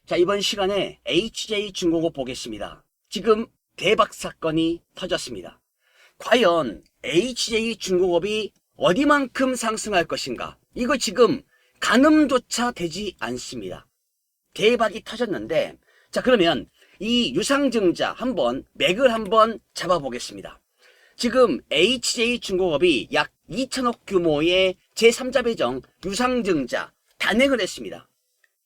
자, 이번 시간에 HJ중공업 보겠습니다. 지금 대박 사건이 터졌습니다. 과연 HJ중공업이 어디만큼 상승할 것인가? 이거 지금 가늠조차 되지 않습니다. 대박이 터졌는데, 자, 그러면 이 유상증자 한번 맥을 한번 잡아보겠습니다. 지금 HJ중공업이 약 2천억 규모의 제3자 배정 유상증자 단행을 했습니다.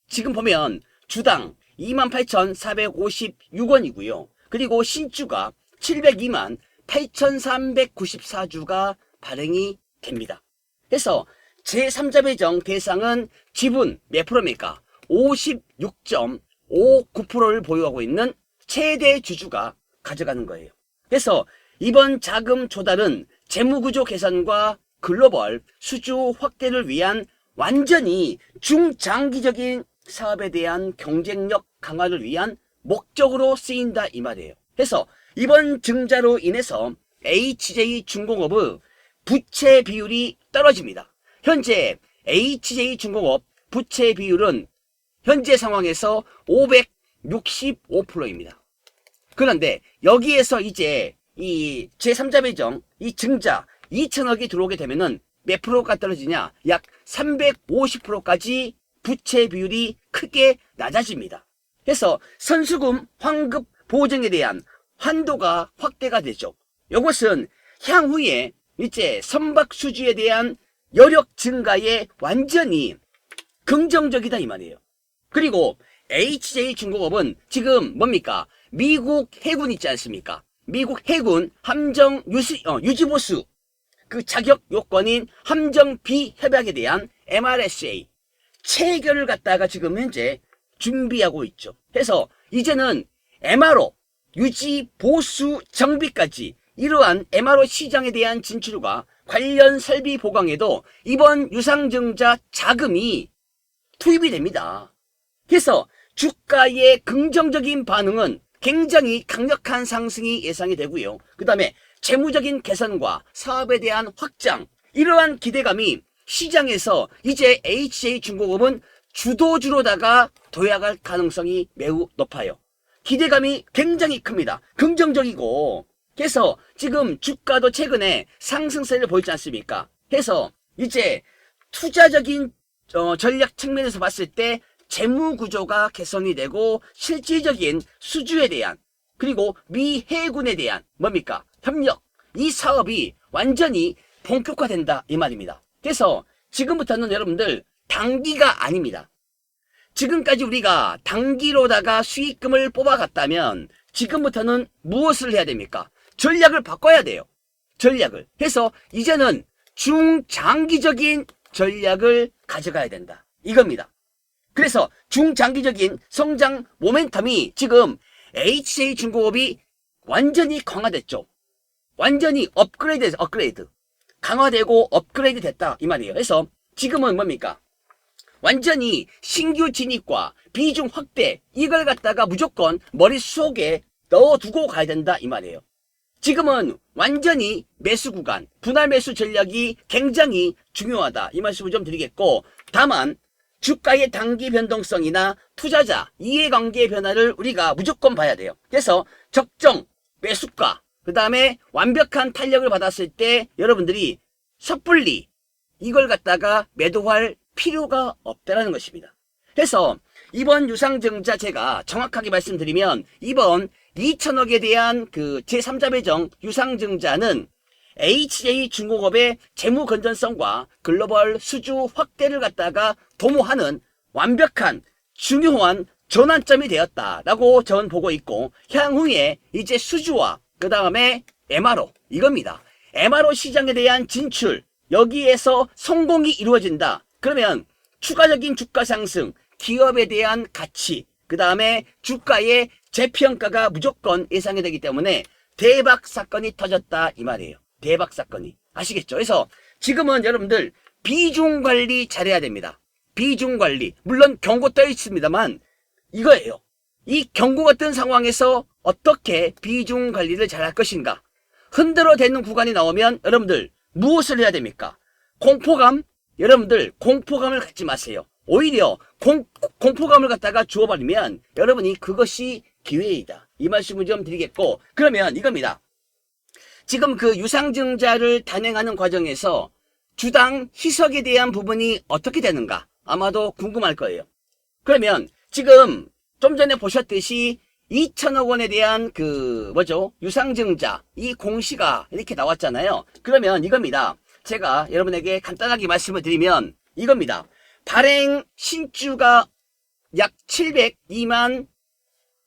지금 보면 주당 28,456원이고요. 그리고 신주가 702만 8,394주가 발행이 됩니다. 그래서 제3자 배정 대상은 지분 몇 프로입니까? 56.59%를 보유하고 있는 최대 주주가 가져가는 거예요. 그래서 이번 자금 조달은 재무구조 개선과 글로벌 수주 확대를 위한 완전히 중장기적인 사업에 대한 경쟁력 강화를 위한 목적으로 쓰인다 이 말이에요. 그래서 이번 증자로 인해서 HJ중공업의 부채 비율이 떨어집니다. 현재 HJ중공업 부채 비율은 현재 상황에서 565%입니다. 그런데 여기에서 이제 이 제3자 배정, 이 증자 2천억이 들어오게 되면은 몇 프로가 떨어지냐? 약 350%까지 부채 비율이 크게 낮아집니다. 그래서 선수금 환급 보증에 대한 한도가 확대가 되죠. 이것은 향후에 이제 선박 수주에 대한 여력 증가에 완전히 긍정적이다 이 말이에요. 그리고 HJ중공업은 지금 뭡니까? 미국 해군 있지 않습니까? 미국 해군 함정 유지보수 그 자격 요건인 함정 비협약에 대한 MRSA 체결을 갖다가 지금 현재 준비하고 있죠. 그래서 이제는 MRO 유지 보수 정비까지 이러한 MRO 시장에 대한 진출과 관련 설비 보강에도 이번 유상증자 자금이 투입이 됩니다. 그래서 주가의 긍정적인 반응은 굉장히 강력한 상승이 예상이 되고요. 그 다음에 재무적인 개선과 사업에 대한 확장, 이러한 기대감이 시장에서 이제 HJ중공업은 주도주로다가 도약할 가능성이 매우 높아요. 기대감이 굉장히 큽니다. 긍정적이고. 그래서 지금 주가도 최근에 상승세를 보이지 않습니까? 해서 이제 투자적인 전략 측면에서 봤을 때 재무구조가 개선이 되고 실질적인 수주에 대한 그리고 미 해군에 대한 뭡니까? 협력, 이 사업이 완전히 본격화된다 이 말입니다. 그래서 지금부터는 여러분들 단기가 아닙니다. 지금까지 우리가 단기로다가 수익금을 뽑아갔다면 지금부터는 무엇을 해야 됩니까? 전략을 바꿔야 돼요. 전략을. 그래서 이제는 중장기적인 전략을 가져가야 된다. 이겁니다. 그래서 중장기적인 성장 모멘텀이 지금 HJ중공업이 완전히 강화됐죠. 완전히 업그레이드. 강화되고 업그레이드 됐다 이 말이에요. 그래서 지금은 뭡니까? 완전히 신규 진입과 비중 확대 이걸 갖다가 무조건 머릿속에 넣어두고 가야 된다 이 말이에요. 지금은 완전히 매수 구간, 분할 매수 전략이 굉장히 중요하다 이 말씀을 좀 드리겠고, 다만 주가의 단기 변동성이나 투자자 이해관계 변화를 우리가 무조건 봐야 돼요. 그래서 적정 매수가, 그 다음에 완벽한 탄력을 받았을 때 여러분들이 섣불리 이걸 갖다가 매도할 필요가 없다는 것입니다. 그래서 이번 유상증자 제가 정확하게 말씀드리면 이번 2천억에 대한 그 제3자 배정 유상증자는 HJ중공업의 재무 건전성과 글로벌 수주 확대를 갖다가 도모하는 완벽한 중요한 전환점이 되었다라고 저는 보고 있고, 향후에 이제 수주와 그 다음에 MRO 이겁니다. MRO 시장에 대한 진출, 여기에서 성공이 이루어진다. 그러면 추가적인 주가 상승, 기업에 대한 가치, 그 다음에 주가의 재평가가 무조건 예상이 되기 때문에 대박 사건이 터졌다 이 말이에요. 대박 사건이. 아시겠죠? 그래서 지금은 여러분들 비중 관리 잘해야 됩니다. 비중 관리. 물론 경고 떠 있습니다만 이거예요. 이 경고가 뜬 상황에서 어떻게 비중 관리를 잘할 것인가. 흔들어대는 구간이 나오면 여러분들 무엇을 해야 됩니까? 공포감? 여러분들 공포감을 갖지 마세요. 오히려 공포감을 갖다가 주어버리면 여러분이 그것이 기회이다. 이 말씀을 좀 드리겠고, 그러면 이겁니다. 지금 그 유상증자를 단행하는 과정에서 주당 희석에 대한 부분이 어떻게 되는가? 아마도 궁금할 거예요. 그러면 지금 좀 전에 보셨듯이 2천억 원에 대한 유상증자, 이 공시가 이렇게 나왔잖아요. 그러면 이겁니다. 제가 여러분에게 간단하게 말씀을 드리면 이겁니다. 발행 신주가 약 702만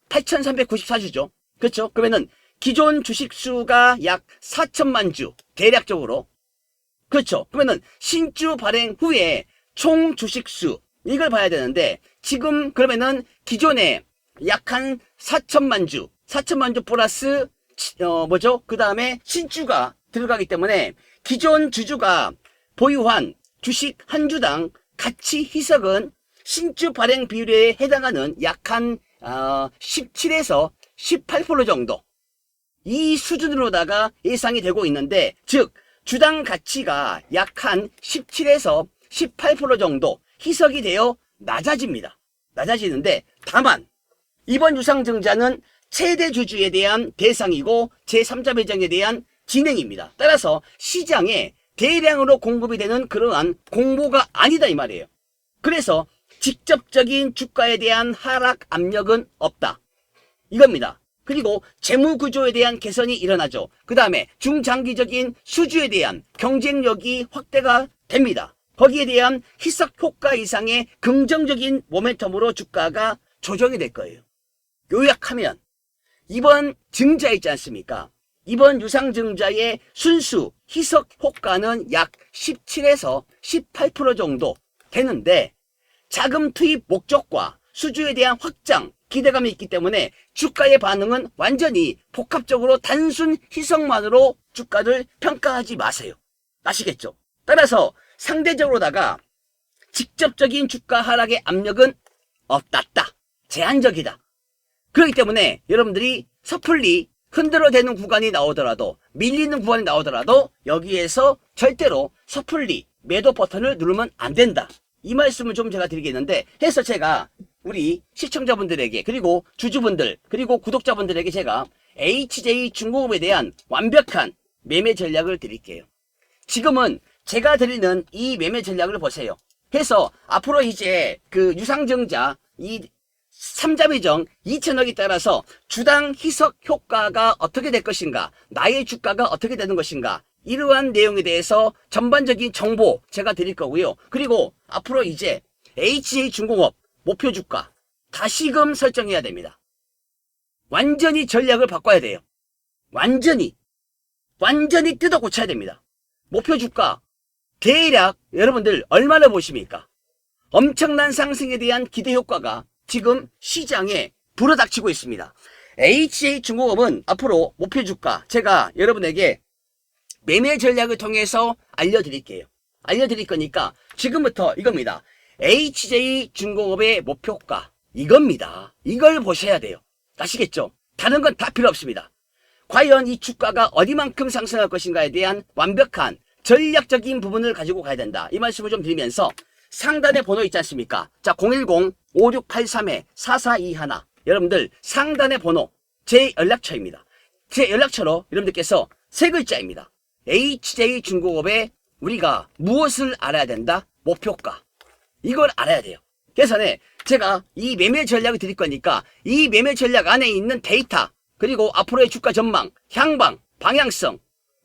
8,394주죠. 그렇죠? 그러면은 기존 주식수가 약 4천만 주, 대략적으로. 그렇죠? 그러면은 신주 발행 후에 총 주식수, 이걸 봐야 되는데, 지금 그러면은 기존에 약 한 4천만 주 플러스, 그 다음에 신주가 들어가기 때문에 기존 주주가 보유한 주식 한 주당 가치 희석은 신주 발행 비율에 해당하는 약 한 17에서 18% 정도, 이 수준으로다가 예상이 되고 있는데, 즉 주당 가치가 약 한 17에서 18% 정도 희석이 되어 낮아집니다. 낮아지는데, 다만 이번 유상증자는 최대 주주에 대한 대상이고 제3자 배정에 대한 진행입니다. 따라서 시장에 대량으로 공급이 되는 그러한 공모가 아니다 이 말이에요. 그래서 직접적인 주가에 대한 하락 압력은 없다, 이겁니다. 그리고 재무구조에 대한 개선이 일어나죠. 그 다음에 중장기적인 수주에 대한 경쟁력이 확대가 됩니다. 거기에 대한 희석 효과 이상의 긍정적인 모멘텀으로 주가가 조정이 될 거예요. 요약하면 이번 증자 있지 않습니까? 이번 유상증자의 순수 희석 효과는 약 17에서 18% 정도 되는데, 자금 투입 목적과 수주에 대한 확장 기대감이 있기 때문에 주가의 반응은 완전히 복합적으로 단순 희석만으로 주가를 평가하지 마세요. 아시겠죠? 따라서 상대적으로다가 직접적인 주가 하락의 압력은 낮다, 제한적이다. 그렇기 때문에 여러분들이 섣불리 흔들어대는 구간이 나오더라도, 밀리는 구간이 나오더라도 여기에서 절대로 섣불리 매도 버튼을 누르면 안 된다, 이 말씀을 좀 제가 드리겠는데, 해서 제가 우리 시청자분들에게, 그리고 주주분들, 그리고 구독자분들에게 제가 HJ중공업에 대한 완벽한 매매 전략을 드릴게요. 지금은 제가 드리는 이 매매 전략을 보세요. 해서 앞으로 이제 그 유상증자 이 3자 배정 2천억에 따라서 주당 희석 효과가 어떻게 될 것인가, 나의 주가가 어떻게 되는 것인가, 이러한 내용에 대해서 전반적인 정보 제가 드릴 거고요. 그리고 앞으로 이제 HJ중공업 목표 주가 다시금 설정해야 됩니다. 완전히 전략을 바꿔야 돼요. 완전히 뜯어 고쳐야 됩니다. 목표 주가 대략 여러분들 얼마나 보십니까? 엄청난 상승에 대한 기대 효과가 지금 시장에 불어닥치고 있습니다. HJ중공업은 앞으로 목표 주가 제가 여러분에게 매매 전략을 통해서 알려드릴게요. 알려드릴 거니까 지금부터 이겁니다. HJ중공업의 목표가 이겁니다. 이걸 보셔야 돼요. 아시겠죠? 다른 건 다 필요 없습니다. 과연 이 주가가 어디만큼 상승할 것인가에 대한 완벽한 전략적인 부분을 가지고 가야 된다, 이 말씀을 좀 드리면서, 상단에 번호 있지 않습니까? 자, 010-5683-4421. 여러분들 상단의 번호 제 연락처입니다. 제 연락처로 여러분들께서 세 글자입니다. HJ중공업에 우리가 무엇을 알아야 된다? 목표가. 이걸 알아야 돼요. 그래서 제가 이 매매 전략을 드릴 거니까 이 매매 전략 안에 있는 데이터, 그리고 앞으로의 주가 전망, 향방, 방향성,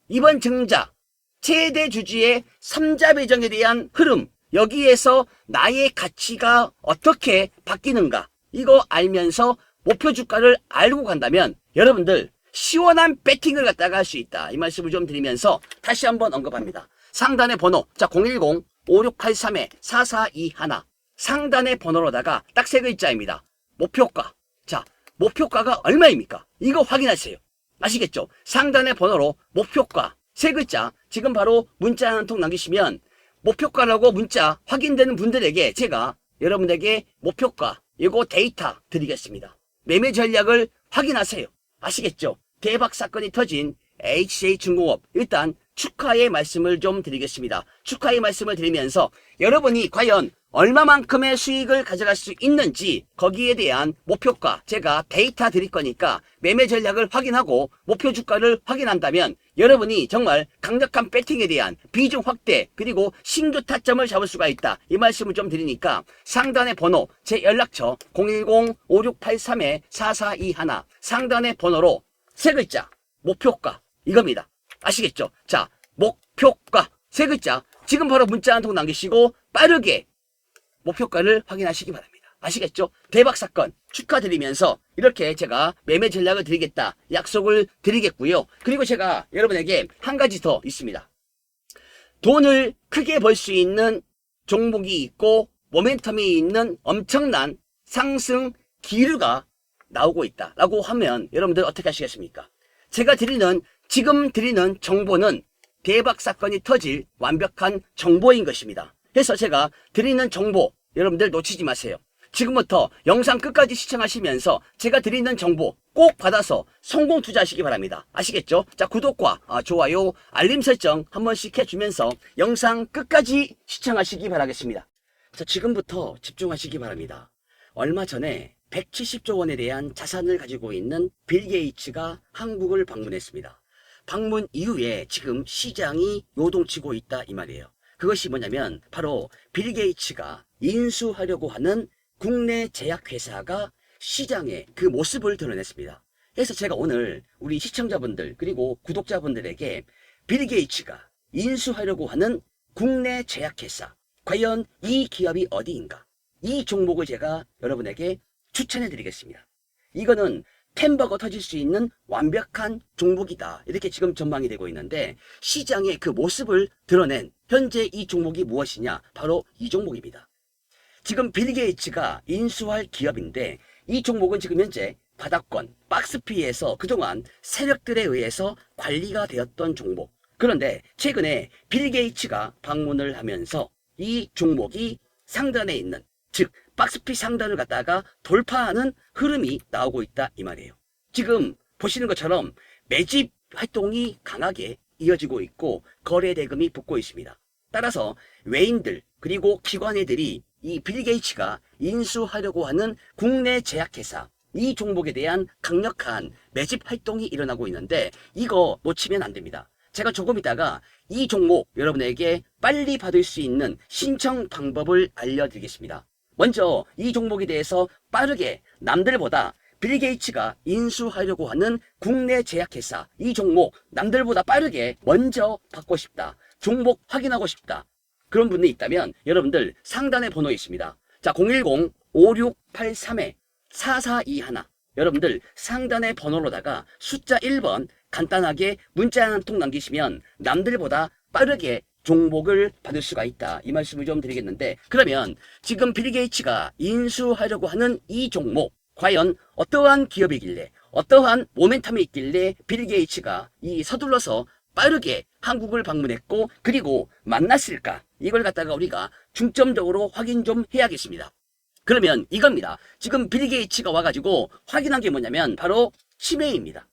이번 증자, 최대 주주의 3자 배정에 대한 흐름, 여기에서 나의 가치가 어떻게 바뀌는가, 이거 알면서 목표 주가를 알고 간다면 여러분들 시원한 배팅을 갖다가 할 수 있다, 이 말씀을 좀 드리면서 다시 한번 언급합니다. 상단의 번호, 자, 010-5683-4421. 상단의 번호로다가 딱 세 글자입니다. 목표가. 자, 목표가가 얼마입니까? 이거 확인하세요. 아시겠죠? 상단의 번호로 목표가 세 글자 지금 바로 문자 한 통 남기시면 목표가라고 문자 확인되는 분들에게 제가 여러분에게 목표가 이거 데이터 드리겠습니다. 매매 전략을 확인하세요. 아시겠죠? 대박 사건이 터진 HJ중공업, 일단 축하의 말씀을 좀 드리겠습니다. 축하의 말씀을 드리면서 여러분이 과연 얼마만큼의 수익을 가져갈 수 있는지 거기에 대한 목표가 제가 데이터 드릴 거니까 매매 전략을 확인하고 목표 주가를 확인한다면 여러분이 정말 강력한 배팅에 대한 비중 확대 그리고 신규 타점을 잡을 수가 있다. 이 말씀을 좀 드리니까 상단의 번호 제 연락처 010-5683-4421 상단의 번호로 세 글자 목표가 이겁니다. 아시겠죠? 자, 목표가 세 글자 지금 바로 문자 한 통 남기시고 빠르게 목표가를 확인하시기 바랍니다. 아시겠죠? 대박 사건 축하드리면서 이렇게 제가 매매 전략을 드리겠다 약속을 드리겠고요. 그리고 제가 여러분에게 한 가지 더 있습니다. 돈을 크게 벌 수 있는 종목이 있고 모멘텀이 있는 엄청난 상승 기류가 나오고 있다라고 하면 여러분들 어떻게 하시겠습니까? 제가 지금 드리는 정보는 대박 사건이 터질 완벽한 정보인 것입니다. 그래서 제가 드리는 정보 여러분들 놓치지 마세요. 지금부터 영상 끝까지 시청하시면서 제가 드리는 정보 꼭 받아서 성공 투자하시기 바랍니다. 아시겠죠? 자, 구독과 좋아요, 알림 설정 한 번씩 해주면서 영상 끝까지 시청하시기 바라겠습니다. 자, 지금부터 집중하시기 바랍니다. 얼마 전에 170조 원에 대한 자산을 가지고 있는 빌 게이츠가 한국을 방문했습니다. 방문 이후에 지금 시장이 요동치고 있다 이 말이에요. 그것이 뭐냐면 바로 빌 게이츠가 인수하려고 하는 국내 제약회사가 시장에 그 모습을 드러냈습니다. 그래서 제가 오늘 우리 시청자분들 그리고 구독자분들에게 빌 게이츠가 인수하려고 하는 국내 제약회사 과연 이 기업이 어디인가 이 종목을 제가 여러분에게 추천해 드리겠습니다. 이거는 템버거 터질 수 있는 완벽한 종목이다 이렇게 지금 전망이 되고 있는데 시장의 그 모습을 드러낸 현재 이 종목이 무엇이냐 바로 이 종목입니다. 지금 빌 게이츠가 인수할 기업인데 이 종목은 지금 현재 바닥권 박스피에서 그동안 세력들에 의해서 관리가 되었던 종목. 그런데 최근에 빌 게이츠가 방문을 하면서 이 종목이 상단에 있는 즉 박스피 상단을 갖다가 돌파하는 흐름이 나오고 있다 이 말이에요. 지금 보시는 것처럼 매집 활동이 강하게 이어지고 있고 거래 대금이 붙고 있습니다. 따라서 외인들 그리고 기관애들이 이 빌 게이츠가 인수하려고 하는 국내 제약회사 이 종목에 대한 강력한 매집 활동이 일어나고 있는데 이거 놓치면 안 됩니다. 제가 조금 있다가 이 종목 여러분에게 빨리 받을 수 있는 신청 방법을 알려드리겠습니다. 먼저 이 종목에 대해서 빠르게 남들보다 빌 게이츠가 인수하려고 하는 국내 제약회사 이 종목 남들보다 빠르게 먼저 받고 싶다. 종목 확인하고 싶다. 그런 분이 있다면 여러분들 상단에 번호 있습니다. 자, 010-5683-4421 여러분들 상단의 번호로다가 숫자 1번 간단하게 문자 한 통 남기시면 남들보다 빠르게 종목을 받을 수가 있다. 이 말씀을 좀 드리겠는데 그러면 지금 빌 게이츠가 인수하려고 하는 이 종목 과연 어떠한 기업이길래 어떠한 모멘텀이 있길래 빌 게이츠가 이 서둘러서 빠르게 한국을 방문했고 그리고 만났을까 이걸 갖다가 우리가 중점적으로 확인 좀 해야겠습니다. 그러면 이겁니다. 지금 빌 게이츠가 와가지고 확인한 게 뭐냐면 바로 치매입니다.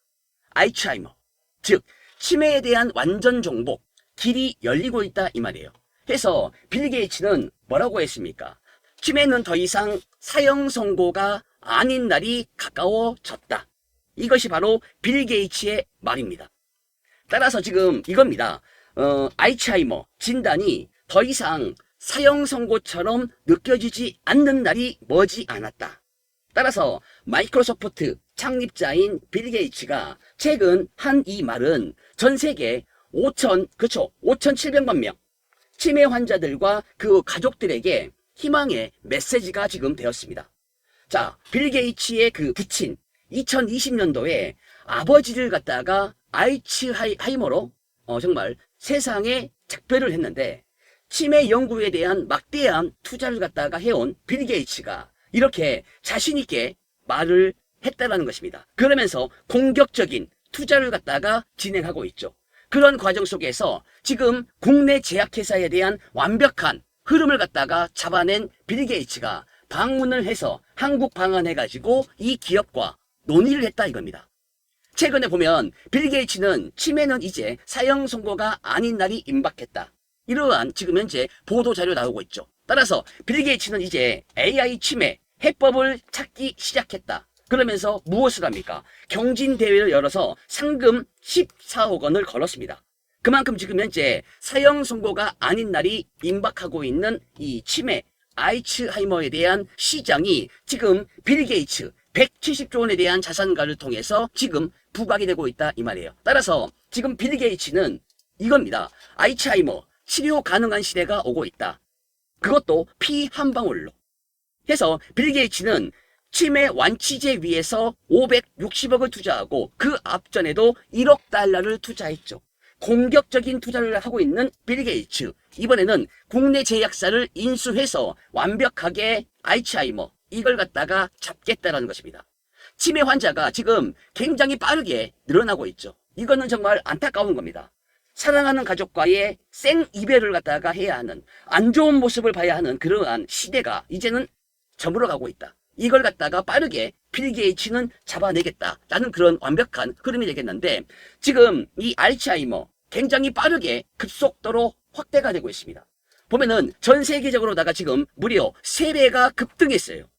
알츠하이머 즉 치매에 대한 완전 종복 길이 열리고 있다 이 말이에요. 해서 빌 게이츠는 뭐라고 했습니까? 치매는 더 이상 사형 선고가 아닌 날이 가까워졌다. 이것이 바로 빌 게이츠의 말입니다. 따라서 지금 이겁니다. 알츠하이머 진단이 더 이상 사형 선고처럼 느껴지지 않는 날이 머지 않았다. 따라서 마이크로소프트 창립자인 빌 게이츠가 최근 한 이 말은 전 세계 5,700만 명 치매 환자들과 그 가족들에게 희망의 메시지가 지금 되었습니다. 자, 빌 게이츠의 그 부친 2020년도에 아버지를 갖다가 알츠하이머로 정말 세상에 작별을 했는데 치매 연구에 대한 막대한 투자를 갖다가 해온 빌 게이츠가 이렇게 자신있게 말을 했다라는 것입니다. 그러면서 공격적인 투자를 갖다가 진행하고 있죠. 그런 과정 속에서 지금 국내 제약회사에 대한 완벽한 흐름을 갖다가 잡아낸 빌 게이츠가 방문을 해서 한국 방한해가지고 이 기업과 논의를 했다 이겁니다. 최근에 보면 빌 게이츠는 치매는 이제 사형 선고가 아닌 날이 임박했다. 이러한 지금 현재 보도 자료 나오고 있죠. 따라서 빌 게이츠는 이제 AI 치매 해법을 찾기 시작했다. 그러면서 무엇을 합니까? 경진대회를 열어서 상금 14억 원을 걸었습니다. 그만큼 지금 현재 사형 선고가 아닌 날이 임박하고 있는 이 치매, 알츠하이머에 대한 시장이 지금 빌 게이츠 170조 원에 대한 자산가를 통해서 지금 부각이 되고 있다 이 말이에요. 따라서 지금 빌 게이츠는 이겁니다. 알츠하이머 치료 가능한 시대가 오고 있다. 그것도 피 한 방울로. 해서 빌 게이츠는 치매 완치제 위에서 560억을 투자하고 그 앞전에도 1억 달러를 투자했죠. 공격적인 투자를 하고 있는 빌 게이츠. 이번에는 국내 제약사를 인수해서 완벽하게 알츠하이머 이걸 갖다가 잡겠다라는 것입니다. 치매 환자가 지금 굉장히 빠르게 늘어나고 있죠. 이거는 정말 안타까운 겁니다. 사랑하는 가족과의 생 이별을 갖다가 해야 하는, 안 좋은 모습을 봐야 하는 그러한 시대가 이제는 저물어가고 있다. 이걸 갖다가 빠르게 빌 게이츠는 잡아내겠다라는 그런 완벽한 흐름이 되겠는데, 지금 이 알츠하이머 굉장히 빠르게 급속도로 확대가 되고 있습니다. 보면은 전 세계적으로다가 지금 무려 3배가 급등했어요.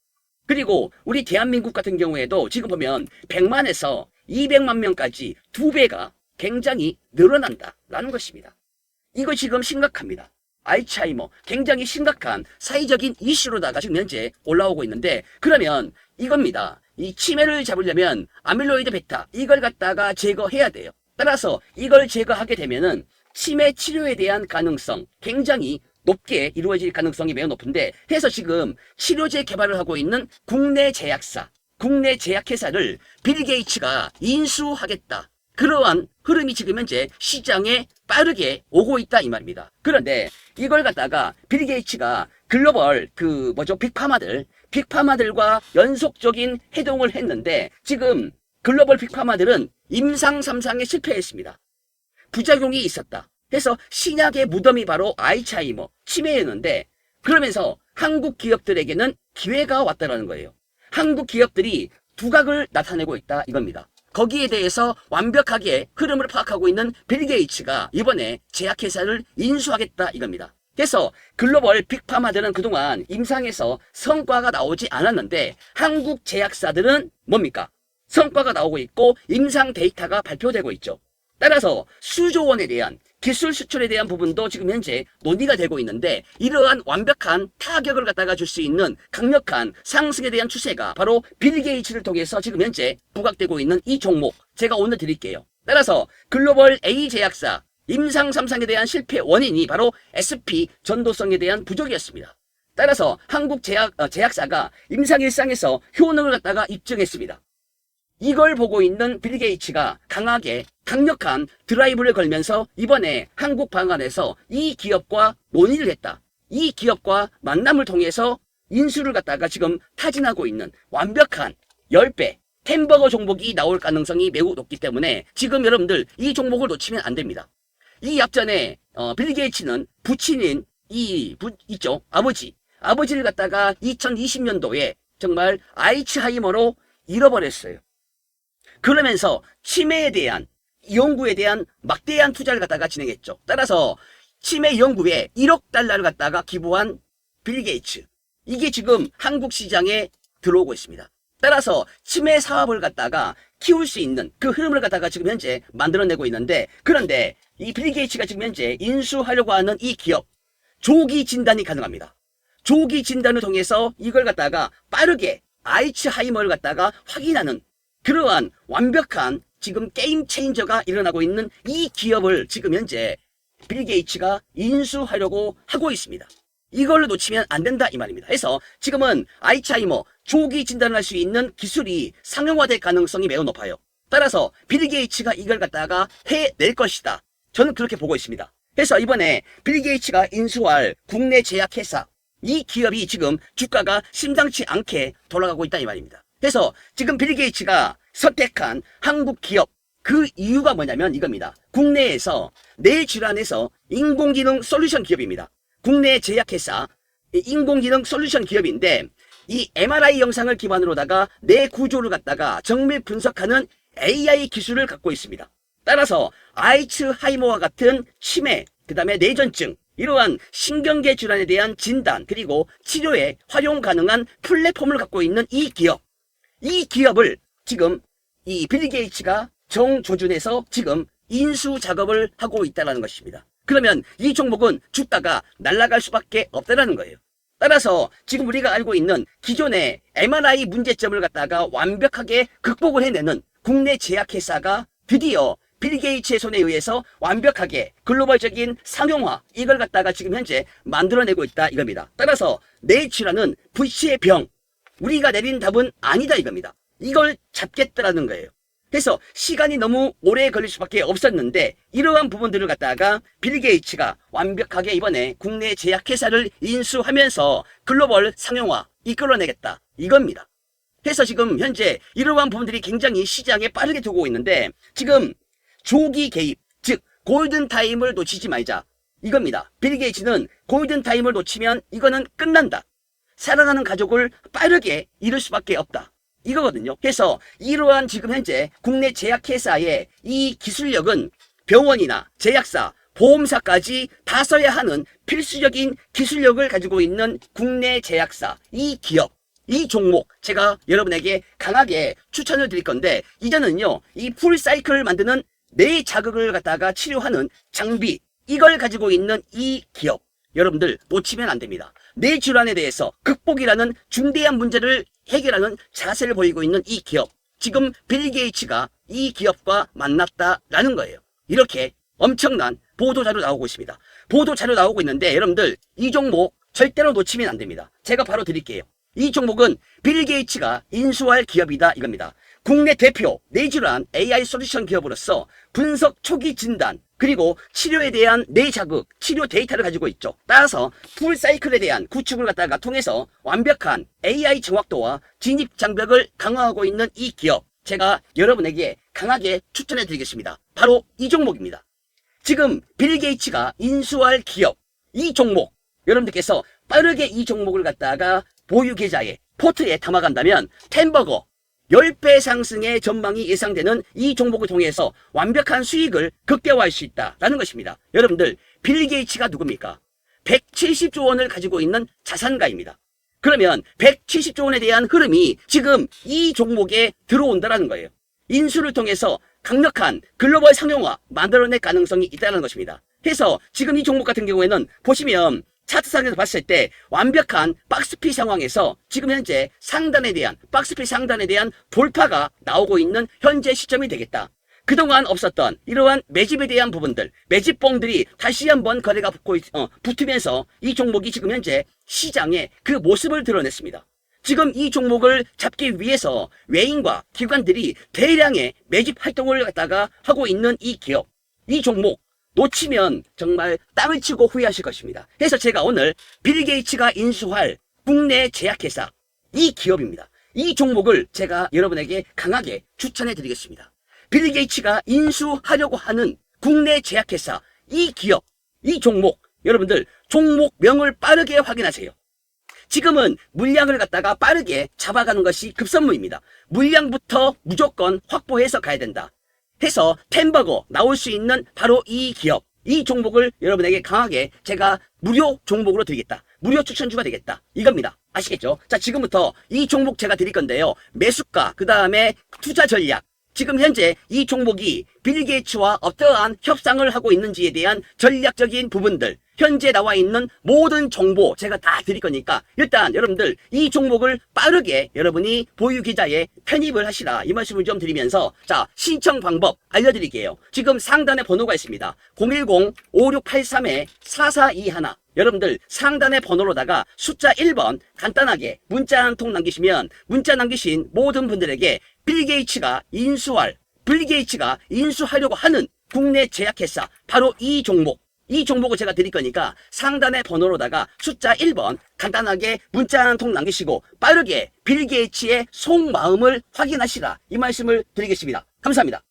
그리고 우리 대한민국 같은 경우에도 지금 보면 100만에서 200만 명까지 2배가 굉장히 늘어난다라는 것입니다. 이거 지금 심각합니다. 알츠하이머 굉장히 심각한 사회적인 이슈로다가 지금 현재 올라오고 있는데, 그러면 이겁니다. 이 치매를 잡으려면 아밀로이드 베타 이걸 갖다가 제거해야 돼요. 따라서 이걸 제거하게 되면은 치매 치료에 대한 가능성 굉장히 높게 이루어질 가능성이 매우 높은데, 해서 지금 치료제 개발을 하고 있는 국내 제약사, 국내 제약회사를 빌 게이츠가 인수하겠다. 그러한 흐름이 지금 현재 시장에 빠르게 오고 있다 이 말입니다. 그런데 이걸 갖다가 빌 게이츠가 글로벌 빅파마들과 연속적인 해동을 했는데, 지금 글로벌 빅파마들은 임상 3상에 실패했습니다. 부작용이 있었다. 해서 신약의 무덤이 바로 알츠하이머 치매였는데, 그러면서 한국 기업들에게는 기회가 왔다라는 거예요. 한국 기업들이 두각을 나타내고 있다 이겁니다. 거기에 대해서 완벽하게 흐름을 파악하고 있는 빌 게이츠가 이번에 제약회사를 인수하겠다 이겁니다. 그래서 글로벌 빅파마들은 그동안 임상에서 성과가 나오지 않았는데, 한국 제약사들은 뭡니까? 성과가 나오고 있고 임상 데이터가 발표되고 있죠. 따라서 수조 원에 대한 기술 수출에 대한 부분도 지금 현재 논의가 되고 있는데, 이러한 완벽한 타격을 갖다가 줄 수 있는 강력한 상승에 대한 추세가 바로 빌 게이츠를 통해서 지금 현재 부각되고 있는 이 종목 제가 오늘 드릴게요. 따라서 글로벌 A 제약사 임상 3상에 대한 실패 원인이 바로 SP 전도성에 대한 부족이었습니다. 따라서 한국 제약사가 임상 1상에서 효능을 갖다가 입증했습니다. 이걸 보고 있는 빌 게이츠가 강력한 드라이브를 걸면서 이번에 한국 방안에서 이 기업과 논의를 했다. 이 기업과 만남을 통해서 인수를 갖다가 지금 타진하고 있는 완벽한 10배 햄버거 종목이 나올 가능성이 매우 높기 때문에 지금 여러분들 이 종목을 놓치면 안 됩니다. 이 앞전에 빌 게이츠는 부친인 있죠. 아버지를 갖다가 2020년도에 정말 알츠하이머로 잃어버렸어요. 그러면서 치매에 대한 연구에 대한 막대한 투자를 갖다가 진행했죠. 따라서 치매 연구에 1억 달러를 갖다가 기부한 빌 게이츠. 이게 지금 한국 시장에 들어오고 있습니다. 따라서 치매 사업을 갖다가 키울 수 있는 그 흐름을 갖다가 지금 현재 만들어내고 있는데, 그런데 이 빌 게이츠가 지금 현재 인수하려고 하는 이 기업 조기 진단이 가능합니다. 조기 진단을 통해서 이걸 갖다가 빠르게 알츠하이머를 갖다가 확인하는 그러한 완벽한 지금 게임 체인저가 일어나고 있는 이 기업을 지금 현재 빌 게이츠가 인수하려고 하고 있습니다. 이걸로 놓치면 안 된다 이 말입니다. 그래서 지금은 알츠하이머 조기 진단을 할 수 있는 기술이 상용화될 가능성이 매우 높아요. 따라서 빌 게이츠가 이걸 갖다가 해낼 것이다. 저는 그렇게 보고 있습니다. 그래서 이번에 빌 게이츠가 인수할 국내 제약회사 이 기업이 지금 주가가 심상치 않게 돌아가고 있다 이 말입니다. 그래서 지금 빌 게이츠가 선택한 한국 기업 그 이유가 뭐냐면 이겁니다. 국내에서 뇌 질환에서 인공지능 솔루션 기업입니다. 국내 제약회사 인공지능 솔루션 기업인데, 이 MRI 영상을 기반으로다가 뇌 구조를 갖다가 정밀 분석하는 AI 기술을 갖고 있습니다. 따라서 알츠하이머와 같은 치매, 그 다음에 뇌전증 이러한 신경계 질환에 대한 진단 그리고 치료에 활용 가능한 플랫폼을 갖고 있는 이 기업을 지금 이 빌 게이츠가 정조준해서 지금 인수 작업을 하고 있다는 것입니다. 그러면 이 종목은 주가가 날아갈 수밖에 없다는 거예요. 따라서 지금 우리가 알고 있는 기존의 M&A 문제점을 갖다가 완벽하게 극복을 해내는 국내 제약회사가 드디어 빌 게이츠의 손에 의해서 완벽하게 글로벌적인 상용화 이걸 갖다가 지금 현재 만들어내고 있다 이겁니다. 따라서 뇌질환은 불치의 병, 우리가 내린 답은 아니다 이겁니다. 이걸 잡겠다라는 거예요. 그래서 시간이 너무 오래 걸릴 수밖에 없었는데 이러한 부분들을 갖다가 빌 게이츠가 완벽하게 이번에 국내 제약회사를 인수하면서 글로벌 상용화 이끌어내겠다 이겁니다. 그래서 지금 현재 이러한 부분들이 굉장히 시장에 빠르게 두고 있는데 지금 조기 개입, 즉 골든타임을 놓치지 말자 이겁니다. 빌 게이츠는 골든타임을 놓치면 이거는 끝난다. 사랑하는 가족을 빠르게 잃을 수밖에 없다. 이거거든요. 그래서 이러한 지금 현재 국내 제약회사의 이 기술력은 병원이나 제약사, 보험사까지 다 써야 하는 필수적인 기술력을 가지고 있는 국내 제약사, 이 기업, 이 종목 제가 여러분에게 강하게 추천을 드릴 건데 이제는요 이 풀사이클을 만드는 뇌 자극을 갖다가 치료하는 장비 이걸 가지고 있는 이 기업 여러분들 놓치면 안 됩니다. 뇌 질환에 대해서 극복이라는 중대한 문제를 해결하는 자세를 보이고 있는 이 기업 지금 빌 게이츠가 이 기업과 만났다라는 거예요. 이렇게 엄청난 보도자료 나오고 있습니다. 보도자료 나오고 있는데 여러분들 이 종목 절대로 놓치면 안 됩니다. 제가 바로 드릴게요. 이 종목은 빌 게이츠가 인수할 기업이다 이겁니다. 국내 대표 뇌질환 AI 솔루션 기업으로서 분석 초기 진단 그리고 치료에 대한 뇌 자극, 치료 데이터를 가지고 있죠. 따라서 풀사이클에 대한 구축을 갖다가 통해서 완벽한 AI 정확도와 진입 장벽을 강화하고 있는 이 기업 제가 여러분에게 강하게 추천해 드리겠습니다. 바로 이 종목입니다. 지금 빌 게이츠가 인수할 기업 이 종목 여러분들께서 빠르게 이 종목을 갖다가 보유 계좌에 포트에 담아간다면 템버거 10배 상승의 전망이 예상되는 이 종목을 통해서 완벽한 수익을 극대화할 수 있다라는 것입니다. 여러분들 빌 게이츠가 누굽니까? 170조 원을 가지고 있는 자산가입니다. 그러면 170조 원에 대한 흐름이 지금 이 종목에 들어온다는 거예요. 인수를 통해서 강력한 글로벌 상용화 만들어낼 가능성이 있다는 것입니다. 그래서 지금 이 종목 같은 경우에는 보시면 차트상에서 봤을 때 완벽한 박스피 상황에서 지금 현재 상단에 대한 박스피 상단에 대한 돌파가 나오고 있는 현재 시점이 되겠다. 그동안 없었던 이러한 매집에 대한 부분들 매집봉들이 다시 한번 거래가 붙으면서 이 종목이 지금 현재 시장에 그 모습을 드러냈습니다. 지금 이 종목을 잡기 위해서 외인과 기관들이 대량의 매집 활동을 갖다가 하고 있는 이 기업 이 종목 놓치면 정말 땀을 치고 후회하실 것입니다. 그래서 제가 오늘 빌 게이츠가 인수할 국내 제약회사 이 기업입니다. 이 종목을 제가 여러분에게 강하게 추천해 드리겠습니다. 빌 게이츠가 인수하려고 하는 국내 제약회사 이 기업 이 종목 여러분들 종목명을 빠르게 확인하세요. 지금은 물량을 갖다가 빠르게 잡아가는 것이 급선무입니다. 물량부터 무조건 확보해서 가야 된다. 해서 템버거 나올 수 있는 바로 이 기업 이 종목을 여러분에게 강하게 제가 무료 종목으로 드리겠다. 무료 추천주가 되겠다. 이겁니다. 아시겠죠? 자, 지금부터 이 종목 제가 드릴 건데요. 매수가, 그 다음에 투자 전략. 지금 현재 이 종목이 빌 게이츠와 어떠한 협상을 하고 있는지에 대한 전략적인 부분들 현재 나와 있는 모든 정보 제가 다 드릴 거니까 일단 여러분들 이 종목을 빠르게 여러분이 보유 계좌에 편입을 하시라 이 말씀을 좀 드리면서 자 신청 방법 알려드릴게요. 지금 상단에 번호가 있습니다. 010-5683-4421 여러분들 상단의 번호로다가 숫자 1번 간단하게 문자 한 통 남기시면 문자 남기신 모든 분들에게 빌 게이츠가 인수하려고 하는 국내 제약회사 바로 이 종목을 제가 드릴 거니까 상단의 번호로다가 숫자 1번 간단하게 문자 한 통 남기시고 빠르게 빌 게이츠의 속마음을 확인하시라 이 말씀을 드리겠습니다. 감사합니다.